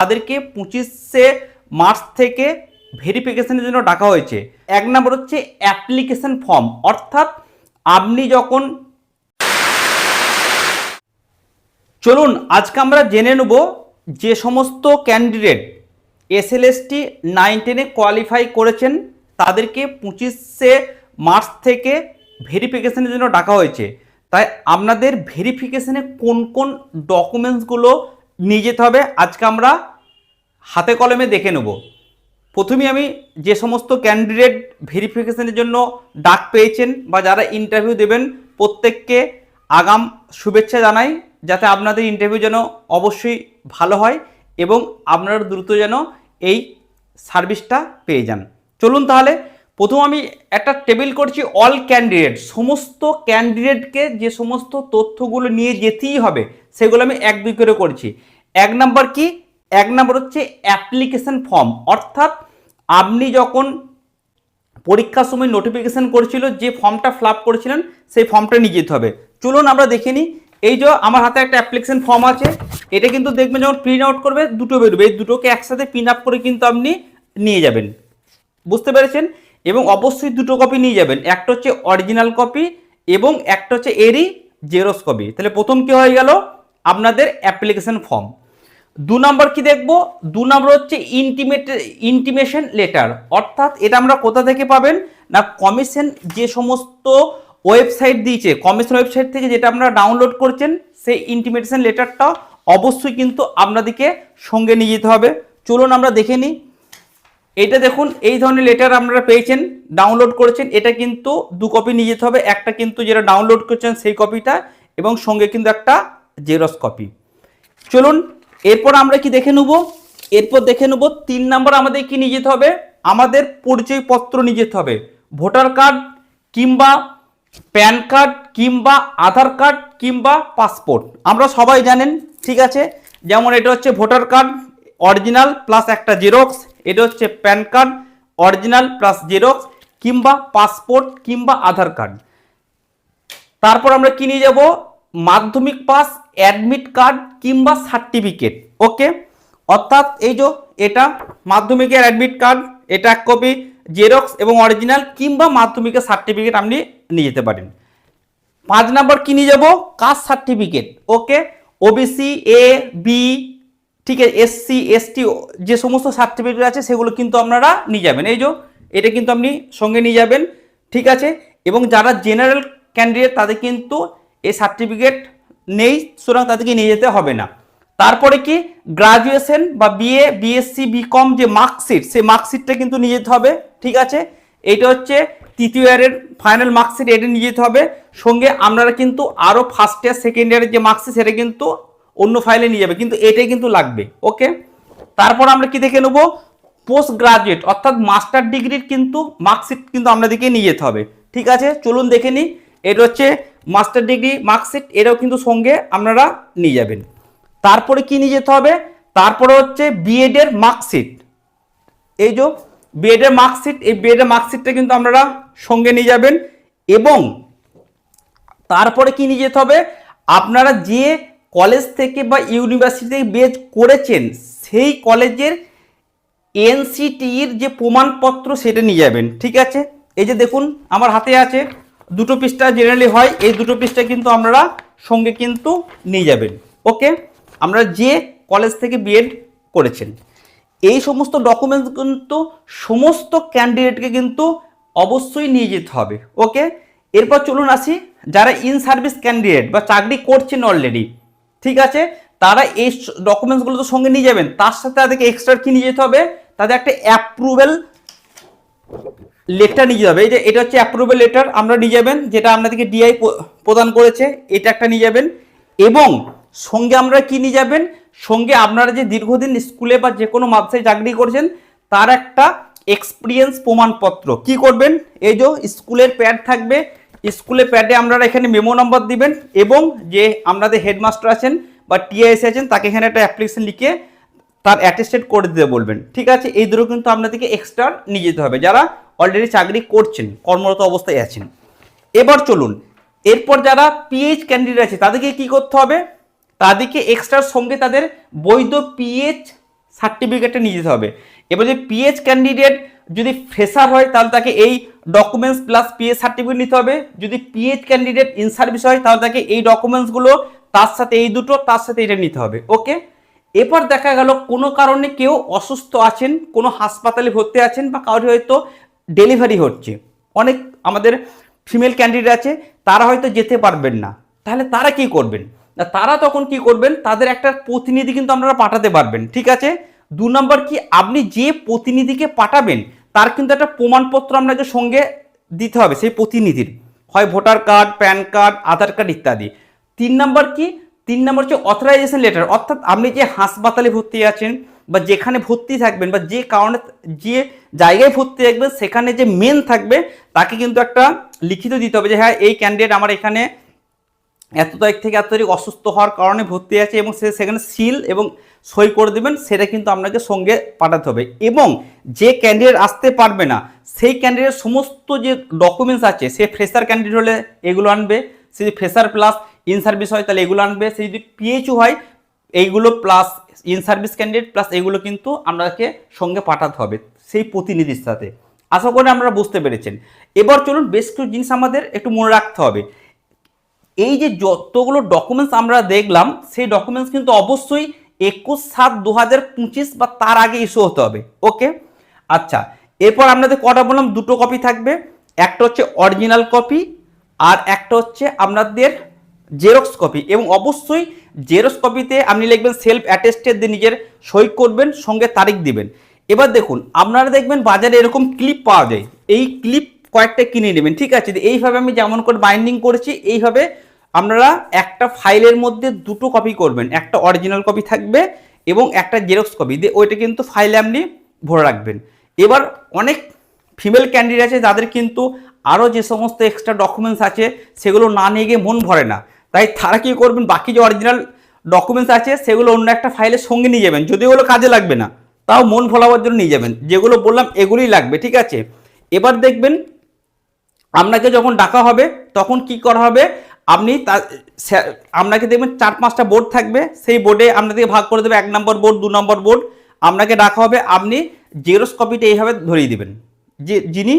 তাদেরকে 25শে মার্চ থেকে ভেরিফিকেশনের জন্য ডাকা হয়েছে। 1 নম্বর হচ্ছে অ্যাপ্লিকেশন ফর্ম, অর্থাৎ আপনি যখন, চলুন আজকে আমরা জেনে নেব যে সমস্ত ক্যান্ডিডেট SLST 9-10-এ কোয়ালিফাই করেছেন তাদেরকে 25শে মার্চ থেকে ভেরিফিকেশনের জন্য ডাকা হয়েছে। তাই আপনাদের ভেরিফিকেশনে কোন কোন ডকুমেন্টসগুলো নিয়ে যেতে হবে আজকে আমরা হাতে কলমে দেখে নেব। প্রথমে আমি যে সমস্ত ক্যান্ডিডেট ভেরিফিকেশনের জন্য ডাক পেয়েছেন বা যারা ইন্টারভিউ দেবেন প্রত্যেককে আগাম শুভেচ্ছা জানাই, যাতে আপনাদের ইন্টারভিউ যেন অবশ্যই ভালো হয় এবং আপনারা দ্রুত যেন এই সার্ভিসটা পেয়ে যান। চলুন তাহলে প্রথম আমি একটা টেবিল করছি অল ক্যান্ডিডেট, সমস্ত ক্যান্ডিডেটকে যে সমস্ত তথ্যগুলো নিয়ে যেতেই হবে সেগুলো আমি 1-2 করে করছি। 1 নম্বর কি? 1 নম্বর হচ্ছে অ্যাপ্লিকেশন ফর্ম, অর্থাৎ আপনি যখন পরীক্ষার সময় নোটিফিকেশন করেছিল যে ফর্মটা ফিল আপ করেছিলেন সেই ফর্মটা নিয়ে যেতে হবে। চলুন আমরা দেখে নিই। এই যে আমার হাতে একটা অ্যাপ্লিকেশন ফর্ম আছে, এটা কিন্তু দেখবেন যখন প্রিন্ট আউট করবে দুটো বেরোবে, এই দুটোকে একসাথে প্রিন্ট আপ করে কিন্তু আপনি নিয়ে যাবেন, বুঝতে পেরেছেন? এবং অবশ্যই দুটো কপি নিয়ে যাবেন, একটা হচ্ছে অরিজিনাল কপি এবং একটা হচ্ছে এরই জেরক্স কপি। তাহলে প্রথম কি হয়ে গেল? আপনাদের অ্যাপ্লিকেশন ফর্ম। 2 নম্বর কি দেখব? 2 নম্বর হচ্ছে ইন্টিমেশন লেটার, অর্থাৎ এটা আমরা কোথা থেকে পাবেন না, কমিশন যে সমস্ত ওয়েবসাইট দিয়েছে, কমিশন ওয়েবসাইট থেকে যেটা আপনারা ডাউনলোড করছেন সেই ইন্টিমেশন লেটারটা অবশ্যই কিন্তু আপনাদেরকে সঙ্গে নিয়ে যেতে হবে। চলুন আমরা দেখে নিই। এটা দেখুন, এই ধরনের লেটার আপনারা পেয়েছেন, ডাউনলোড করেছেন, এটা কিন্তু 2 কপি নিয়ে যেতে হবে, একটা কিন্তু যেটা ডাউনলোড করছেন সেই কপিটা এবং সঙ্গে কিন্তু একটা জেরক্স কপি। চলুন এরপর আমরা কি দেখে নেব? এরপর দেখে নেব 3 নম্বর আমাদের কি নিয়ে যেতে হবে, আমাদের পরিচয়পত্র নিয়ে যেতে হবে, ভোটার কার্ড কিংবা প্যান কার্ড কিংবা আধার কার্ড কিংবা পাসপোর্ট। আমরা সবাই জানেন, ঠিক আছে, যেমন এটা হচ্ছে ভোটার কার্ড অরিজিনাল প্লাস একটা জেরক্স, এটা হচ্ছে pan card original plus xerox কিংবা পাসপোর্ট কিংবা আধার কার্ড। তারপর আমরা কি নিয়ে যাব? মাধ্যমিক পাস, অ্যাডমিট কার্ড কিংবা সার্টিফিকেট। ওকে, অর্থাৎ এই যে এটা মাধ্যমিকের অ্যাডমিট কার্ড, এটা 1 কপি, জেরক্স এবং অরিজিনাল কিংবা মাধ্যমিকের সার্টিফিকেট আপনি নিয়ে যেতে পারেন। 5 নম্বর কি নিয়ে যাব? Caste certificate. Okay, OBC, A B, ঠিক আছে, এসসি এসটি যে সমস্ত সার্টিফিকেট আছে সেগুলো কিন্তু আপনারা নিয়ে যাবেন। এই যে এটা কিন্তু আপনি সঙ্গে নিয়ে যাবেন, ঠিক আছে। এবং যারা জেনারেল ক্যান্ডিডেট তাদের কিন্তু এই সার্টিফিকেট নেই, সুতরাং তাদেরকে নিয়ে যেতে হবে না। তারপরে কি গ্রাজুয়েশন বা বিএ, বিএসসি, বিকম যে মার্কশিট, সেই মার্কশিটটা কিন্তু নিয়ে যেতে হবে, ঠিক আছে। এইটা হচ্ছে 3য় ইয়ারের ফাইনাল মার্কশিট, এটা নিয়ে যেতে হবে সঙ্গে। আপনারা কিন্তু আরও 1st ইয়ার 2nd ইয়ারের যে মার্কশিট সেটা কিন্তু অন্য ফাইলে নিয়ে যাবে, কিন্তু এটাই কিন্তু লাগবে। ওকে, তারপর আমরা কি দেখে নেব? পোস্ট গ্রাজুয়েট অর্থাৎ মাস্টার ডিগ্রির কিন্তু মার্কশিট কিন্তু আপনাদেরকে নিয়ে যেতে হবে, ঠিক আছে। চলুন দেখে নিই। এটা হচ্ছে মাস্টার ডিগ্রি মার্কশিট, এটাও কিন্তু সঙ্গে আপনারা নিয়ে যাবেন। তারপরে কি নিয়ে যেতে হবে? তারপরে হচ্ছে বিএড এর মার্কশিট, এই যে বিএড এর মার্কশিট, এই বিএড এর মার্কশিটটা কিন্তু আপনারা সঙ্গে নিয়ে যাবেন। এবং তারপরে কি নিয়ে যেতে হবে? আপনারা যে কলেজ থেকে বা ইউনিভার্সিটি থেকে বিএড করেছেন সেই কলেজের এনসিটির যে প্রমাণপত্র সেটা নিয়ে যাবেন, ঠিক আছে। এই যে দেখুন আমার হাতে আছে, 2 পৃষ্ঠা জেনারেলি হয়, এই 2 পৃষ্ঠা কিন্তু আপনারা সঙ্গে কিন্তু নিয়ে যাবেন। ওকে, আমরা যে কলেজ থেকে বিএড করেছেন এই সমস্ত ডকুমেন্টস কিন্তু সমস্ত ক্যান্ডিডেটকে কিন্তু অবশ্যই নিয়ে যেতে হবে। ওকে, এরপর চলুন আসি যারা ইন সার্ভিস ক্যান্ডিডেট বা চাকরি করছেন অলরেডি, ঠিক আছে, তারা এই ডকুমেন্টসগুলো তো সঙ্গে নিয়ে যাবেন, তার সাথে তাদেরকে এক্সট্রা কি নিয়ে যেতে হবে? তাদের একটা অ্যাপ্রুভেল লেটার নিয়ে যাবে। এই যে এটা হচ্ছে অ্যাপ্রুভেল লেটার, আমরা নিয়ে যাবেন, যেটা আপনাদেরকে ডিআই প্রদান করেছে, এটা একটা নিয়ে যাবেন। এবং সঙ্গে আমরা কি নিয়ে যাবেন? সঙ্গে আপনারা যে দীর্ঘদিন স্কুলে বা যে কোনো মাদ্রাসায় চাকরি করছেন তার একটা এক্সপিরিয়েন্স প্রমাণপত্র। কি করবেন? এই যে স্কুলের প্যাড থাকবে, স্কুলের প্যাডে আপনারা এখানে মেমো নাম্বার দিবেন এবং যে আপনাদের হেডমাস্টার আছেন বা টিআইসি আছেন তাকে এখানে একটা অ্যাপ্লিকেশন লিখে তার অ্যাটেস্টেড করে দিতে বলবেন, ঠিক আছে। এই দুটো কিন্তু আপনাদেরকে এক্সট্রা নিয়ে যেতে হবে যারা অলরেডি চাকরি করছেন, কর্মরত অবস্থায় আছেন। এবার চলুন এরপর যারা পিএইচ ক্যান্ডিডেট আছে তাদেরকে কি করতে হবে? তাদেরকে এক্সট্রার সঙ্গে তাদের বৈধ পিএইচ সার্টিফিকেটটা নিয়ে যেতে হবে। এবার যদি পিএইচ ক্যান্ডিডেট যদি ফ্রেশার হয় তাহলে তাকে এই ডকুমেন্টস প্লাস পিএইচ সার্টিফিকেট নিতে হবে। যদি পিএইচ ক্যান্ডিডেট ইন সার্ভিস হয় তাহলে তাকে এই ডকুমেন্টসগুলো, তার সাথে এই দুটো, তার সাথে এটা নিতে হবে। ওকে, এরপর দেখা গেল কোনো কারণে কেউ অসুস্থ আছেন, কোনো হাসপাতালে ভর্তি আছেন, বা কারোর হয়তো ডেলিভারি হচ্ছে। অনেক আমাদের ফিমেল ক্যান্ডিডেট আছে, তারা হয়তো যেতে পারবেন না, তাহলে তারা কি করবেন? তারা তখন কি করবেন, তাদের একটা প্রতিনিধি কিন্তু আপনারা পাঠাতে পারবেন। ঠিক আছে, 2 নম্বর কি, আপনি যে প্রতিনিধিকে পাঠাবেন তার কিন্তু একটা প্রমাণপত্র আপনাকে সঙ্গে দিতে হবে সেই প্রতিনিধির, হয় ভোটার কার্ড, প্যান কার্ড, আধার কার্ড ইত্যাদি। 3 নম্বর কি, 3 নম্বর হচ্ছে অথরাইজেশন লেটার, অর্থাৎ আপনি যে হাসপাতালে ভর্তি আছেন বা যেখানে ভর্তি থাকবেন বা যে কারণে যে জায়গায় ভর্তি থাকবেন সেখানে যে মেন থাকবে তাকে কিন্তু একটা লিখিত দিতে হবে যে হ্যাঁ এই ক্যান্ডিডেট আমার এখানে এত তারিখ থেকে এত তারিখ অসুস্থ হওয়ার কারণে ভর্তি আছে, এবং সে সেখানে সিল এবং সই করে দেবেন, সেটা কিন্তু আপনাকে সঙ্গে পাঠাতে হবে। এবং যে ক্যান্ডিডেট আসতে পারবে না সেই ক্যান্ডিডেট সমস্ত যে ডকুমেন্টস আছে, সে ফ্রেশার ক্যান্ডিডেট হলে এগুলো আনবে, সে যদি ফ্রেশার প্লাস ইন সার্ভিস হয় তাহলে এগুলো আনবে, সে যদি পিএইচইউ হয় এইগুলো plus in service candidate plus এগুলো কিন্তু আপনাকে সঙ্গে পাঠাতে হবে সেই প্রতিনিধির সাথে। আশা করি আপনারা বুঝতে পেরেছেন। এবার চলুন বেশ কিছু জিনিস আমাদের একটু মনে রাখতে হবে। এই যে যতগুলো ডকুমেন্টস আমরা দেখলাম সেই ডকুমেন্টস কিন্তু অবশ্যই 21/7/2025 বা তার আগে ইস্যু হতে হবে। ওকে, আচ্ছা, এরপর আপনাদের কটা বললাম, দুটো কপি থাকবে, একটা হচ্ছে অরিজিনাল কপি আর একটা হচ্ছে আপনাদের জেরক্স কপি। এবং অবশ্যই জেরক্স কপিতে আপনি লিখবেন সেলফ অ্যাটেস্টেড দিয়ে নিজের সই করবেন, সঙ্গে তারিখ দিবেন। এবার দেখুন আপনারা দেখবেন বাজারে এরকম ক্লিপ পাওয়া যায়, এই ক্লিপ কয়েকটা কিনে নেবেন। ঠিক আছে, এইভাবে আমি যেমন করে বাইন্ডিং করেছি এইভাবে আপনারা একটা ফাইলের মধ্যে দুটো কপি করবেন, একটা অরিজিনাল কপি থাকবে এবং একটা জেরক্স কপি দিয়ে ওইটা কিন্তু ফাইলে আপনি ভরে রাখবেন। এবার অনেক ফিমেল ক্যান্ডিডেট আছে যাদের কিন্তু আরও যে সমস্ত এক্সট্রা ডকুমেন্টস আছে সেগুলো না নিয়ে গিয়ে মন ভরে না, তাই তারা কী করবেন, বাকি যে অরিজিনাল ডকুমেন্টস আছে সেগুলো অন্য একটা ফাইলের সঙ্গে নিয়ে যাবেন, যদি ওগুলো কাজে লাগবে না তাও মন ভোলাবার জন্য নিয়ে যাবেন, যেগুলো বললাম এগুলোই লাগবে। ঠিক আছে, এবার দেখবেন আপনাকে যখন ডাকা হবে তখন কি করা হবে, আপনি আপনাকে দেখবেন 4-5টা বোর্ড থাকবে, সেই বোর্ডে আপনাদেরকে ভাগ করে দেবে 1 নম্বর বোর্ড, 2 নম্বর বোর্ড। আপনাকে ডাকা হবে, আপনি জেরক্স কপিটা এইভাবে ধরিয়ে দিবেন যে যিনি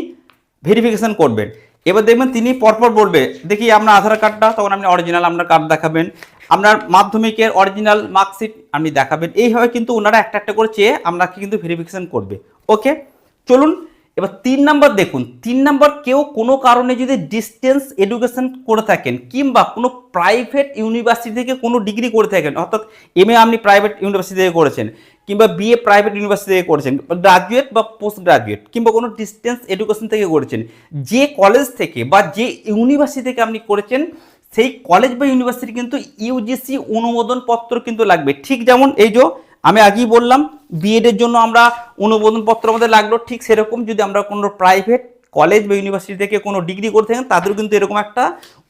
ভেরিফিকেশন করবেন। এবার দেখবেন তিনি পরপর বলবে দেখি আপনার আধার কার্ডটা, তখন আপনি অরিজিনাল আপনার কার্ড দেখাবেন, আপনার মাধ্যমিকের অরিজিনাল মার্কশিট আপনি দেখাবেন। এইভাবে কিন্তু ওনারা একটা একটা করে চেয়ে আপনাকে কিন্তু ভেরিফিকেশন করবে। ওকে, চলুন এবার 3 নম্বর দেখুন। 3 নম্বর, কেউ কোনো কারণে যদি ডিস্টেন্স এডুকেশন করে থাকেন কিংবা কোনো প্রাইভেট ইউনিভার্সিটি থেকে কোনো ডিগ্রি করে থাকেন, অর্থাৎ এমএ আপনি প্রাইভেট ইউনিভার্সিটি থেকে করেছেন কিংবা বিএ প্রাইভেট ইউনিভার্সিটি থেকে করেছেন, গ্রাজুয়েট বা পোস্ট গ্রাজুয়েট কিংবা কোনো ডিস্টেন্স এডুকেশন থেকে করেছেন, যে কলেজ থেকে বা যে ইউনিভার্সিটি থেকে আপনি করেছেন সেই কলেজ বা ইউনিভার্সিটি কিন্তু ইউজিসি অনুমোদন পত্র কিন্তু লাগবে। ঠিক যেমন এই যে আমি আগেই বললাম বিএডের জন্য আমরা অনুমোদন পত্র আমাদের লাগলো, ঠিক সেরকম যদি আমরা কোনো প্রাইভেট কলেজ বা ইউনিভার্সিটি থেকে কোনো ডিগ্রি করে থাকেন তাদেরও কিন্তু এরকম একটা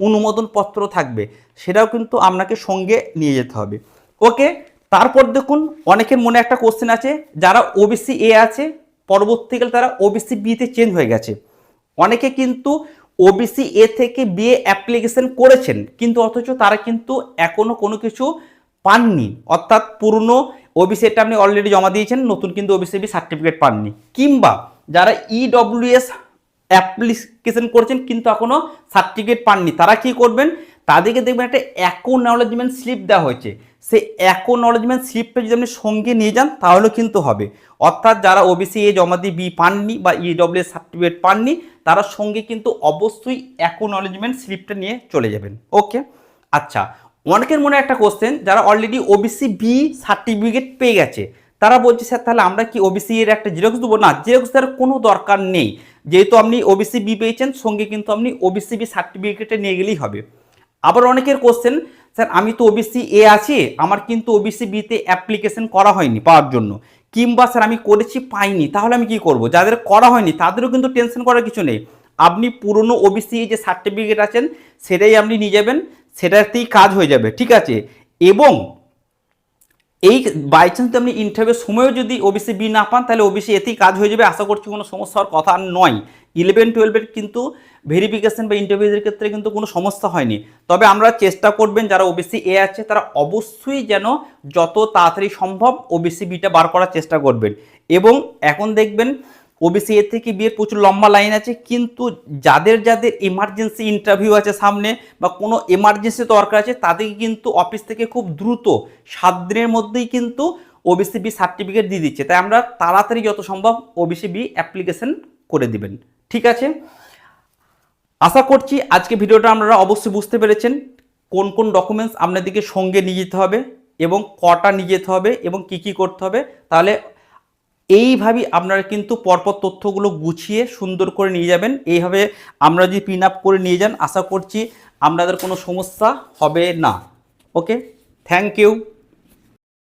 অনুমোদন পত্র থাকবে, সেটাও কিন্তু আপনাকে সঙ্গে নিয়ে যেতে হবে। ওকে, তারপর দেখুন অনেকের মনে একটা কোশ্চেন আছে, যারা ওবিসি এ আছে পরবর্তীকালে তারা ওবিসি বিতে চেঞ্জ হয়ে গেছে। অনেকে কিন্তু ওবিসি এ থেকে বিএ অ্যাপ্লিকেশন করেছেন কিন্তু অথচ তারা কিন্তু এখনো কোনো কিছু পাননি, অর্থাৎ পুরনো ওবিসি এটা আপনি অলরেডি জমা দিয়েছেন, নতুন কিন্তু ওবিসি বি সার্টিফিকেট পাননি। কিংবা যারা ইডব্লিউএস অ্যাপ্লিকেশন করেছেন কিন্তু এখনো সার্টিফিকেট পাননি, তারা কি করবেন, তাদেরকে দেখবেন একটা অ্যাকনোলেজমেন্ট স্লিপ দেওয়া হয়েছে, সেই অ্যাকনোলেজমেন্ট স্লিপটা যদি আপনি সঙ্গে নিয়ে যান তাহলে কিন্তু হবে। অর্থাৎ যারা ওবিসি এ জমা দিয়ে বি পাননি বা ইডব্লিউএস সার্টিফিকেট পাননি তারা সঙ্গে কিন্তু অবশ্যই অ্যাকনোলেজমেন্ট স্লিপটা নিয়ে চলে যাবেন। ওকে, আচ্ছা, অনেকের মনে একটা কোশ্চেন, যারা অলরেডি ওবিসি বি সার্টিফিকেট পেয়ে গেছে তারা বলছে স্যার তাহলে আমরা কি ওবিসি এর একটা জেরক্স দেবো? না, জেরক্স দেওয়ার কোনো দরকার নেই, যেহেতু আপনি ওবিসি বি পেয়েছেন সঙ্গে কিন্তু আপনি ওবিসি বি সার্টিফিকেটে নিয়ে গেলেই হবে। আবার অনেকের কোশ্চেন, স্যার আমি তো ওবিসি এ আছি, আমার কিন্তু ওবিসি বিতে অ্যাপ্লিকেশন করা হয়নি পাওয়ার জন্য, কিংবা স্যার আমি করেছি পাইনি, তাহলে আমি কি করব? যাদের করা হয়নি তাদেরও কিন্তু টেনশন করার কিছু নেই, আপনি পুরনো ওবিসি যে সার্টিফিকেট আছেন সেটাই আপনি নিয়ে যাবেন, সেটাতেই কাজ হয়ে যাবে। ঠিক আছে, এবং এই বাই চান্স আপনি ইন্টারভিউর সময়ও যদি ওবিসি বি না পান, তাহলে ওবিসি এতেই কাজ হয়ে যাবে। আশা করছি কোনো সমস্যা হওয়ার কথা নয়। 11-12 কিন্তু ভেরিফিকেশন বা ইন্টারভিউদের ক্ষেত্রে কিন্তু কোনো সমস্যা হয়নি। তবে আমরা চেষ্টা করবেন যারা ওবিসি এ আছে তারা অবশ্যই যেন যত তাড়াতাড়ি সম্ভব ওবিসি বিটা বার করার চেষ্টা করবেন। এবং এখন দেখবেন ওবিসি এ থেকে বিয়ের প্রচুর লম্বা লাইন আছে, কিন্তু যাদের যাদের ইমার্জেন্সি ইন্টারভিউ আছে সামনে বা কোনো এমার্জেন্সি দরকার আছে, তাদেরকে কিন্তু অফিস থেকে খুব দ্রুত 7 দিনের মধ্যেই কিন্তু ওবিসি বি সার্টিফিকেট দিয়ে দিচ্ছে। তাই আমরা তাড়াতাড়ি যত সম্ভব ওবিসি বি অ্যাপ্লিকেশন করে দিবেন। ঠিক আছে, আশা করছি আজকে ভিডিওটা আপনারা অবশ্যই বুঝতে পেরেছেন কোন কোন ডকুমেন্টস আপনাদেরকে সঙ্গে নিয়ে যেতে হবে এবং কটা নিয়ে যেতে হবে এবং কি কি করতে হবে। তাহলে এইভাবেই আপনারা কিন্তু পরপর তথ্যগুলো গুছিয়ে সুন্দর করে নিয়ে যাবেন। এইভাবে আমরা যদি পিন আপ করে নিয়ে যান, আশা করছি আপনাদের কোনো সমস্যা হবে না। ওকে, থ্যাংক ইউ।